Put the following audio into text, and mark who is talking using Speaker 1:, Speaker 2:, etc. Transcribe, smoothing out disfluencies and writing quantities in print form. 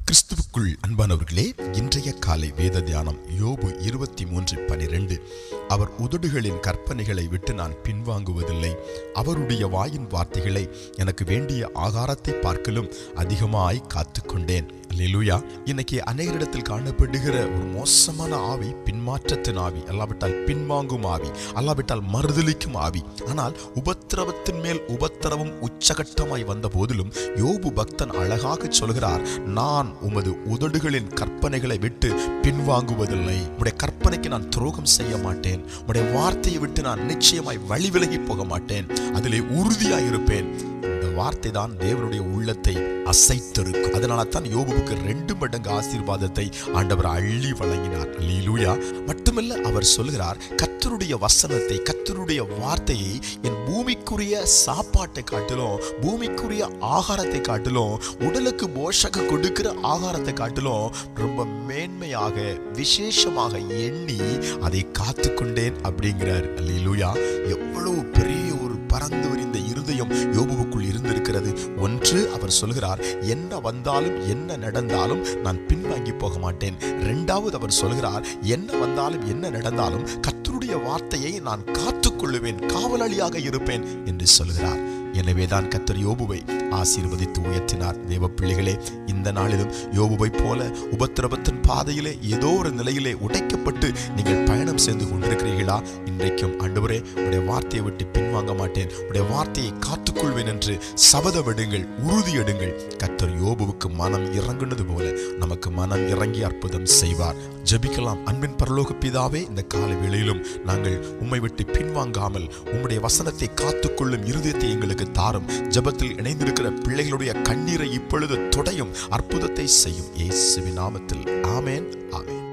Speaker 1: கிறிஸ்துவுக்குள் அன்பானவர்களே, இன்றைய காலை வேத தியானம் யோபு 23:12. அவர் உதடுகளின் கற்பனைகளை விட்டு நான் பின்வாங்குவதில்லை, அவருடைய வாயின் வார்த்தைகளை எனக்கு வேண்டிய ஆகாரத்தை பார்க்கலும் அதிகமாய் காத்துக்கொண்டேன். அல்லேலூயா. இன்னைக்கு அநேகரிடத்தில் காணப்படுகிற ஒரு மோசமான ஆவி பின்மாற்றத்தின் ஆவி, அல்லாவிட்டால் பின்வாங்கும் ஆவி, அல்லாவிட்டால் மறுதலிக்கும் ஆவி. ஆனால் உபத்திரவத்தின் மேல் உபத்திரவம் உச்சகட்டமாய் வந்த போதிலும் யோபு பக்தன் அழகாக சொல்கிறார், நான் உமது உதடுகளின் கற்பனைகளை விட்டு பின்வாங்குவதில்லை. உடைய கற்பனைக்கு நான் துரோகம் செய்ய மாட்டேன். உடைய வார்த்தையை விட்டு நான் நிச்சயமாய் வழி விலகி போக மாட்டேன். அதிலே உறுதியாய் இருப்பேன். இந்த வார்த்தை தான் தேவனுடைய உள்ளத்தை அசைத்திருக்கும். அதனால தான் யோபுவுக்கு 2 மடங்கு ஆசீர்வாதத்தை ஆண்டவர் அள்ளி வழங்கினார். அல்லேலூயா. மட்டுமல்ல, அவர் சொல்கிறார், கர்த்தருடைய வசனத்தை, கர்த்தருடைய வார்த்தையை என் பூமிக்குரிய சாப்பாட்டை காட்டிலும், பூமிக்குரிய ஆகாரத்தை காட்டிலும், உடலுக்கு போஷக கொடுக்கிற ஆகாரத்தை காட்டிலும் ரொம்ப மேன்மையாக விசேஷமாக எண்ணி அதை காத்துக்கொண்டேன் அப்படிங்கிறார். அல்லேலூயா. எவ்வளவு பெரிய ஒரு பறந்து விரிந்த இருதயம் யோபுவுக்குள் இருந்திருக்கிறது. ஒன்று, அவர் சொல்கிறார், என்ன வந்தாலும் என்ன நடந்தாலும் நான் பின்வாங்கி போக மாட்டேன். 2வது, அவர் சொல்கிறார், என்ன வந்தாலும் என்ன நடந்தாலும் கர்த்தருடைய வார்த்தையை நான் காத்துக்கொள்ளுவேன், காவலாளியாக இருப்பேன் என்று சொல்கிறார். எனவேதான் கர்த்தர் யோபுவை ஆசீர்வதித்து உயர்த்தினார். தேவ பிள்ளைகளே, இந்த நாளிலும் யோபுவை போல உபத்திரவத்தின் பாதையிலே ஏதோ ஒரு நிலையிலே உடைக்கப்பட்டு நீங்கள் பயணம் செய்து கொண்டிருக்கிறீர்களா? இன்றைக்கும் ஆண்டவரே, உடைய வார்த்தையை விட்டு பின்வாங்க மாட்டேன், உடைய வார்த்தையை காத்துக்கொள்வேன் என்று சபதமிடுங்கள், உறுதியெடுங்கள். கர்த்தர் யோபுவுக்கு மனம் இறங்குனது போல நமக்கு மனம் இறங்கி அற்புதம் செய்வார். ஜெபிக்கலாம். அன்பின் பரலோக பிதாவே, இந்த காலை வேளையிலும் நாங்கள் உம்மை விட்டு பின்வாங்காமல் உம்முடைய வசனத்தை காத்துக்கொள்ளும் இருதயத்தை எங்களுக்கு தாரும். ஜெபத்தில் இணைந்திருக்கிற பிள்ளைகளுடைய கண்ணீரை இப்பொழுது துடையும், அற்புதத்தை செய்யும். இயேசுவின் நாமத்தில் ஆமென், ஆமென்.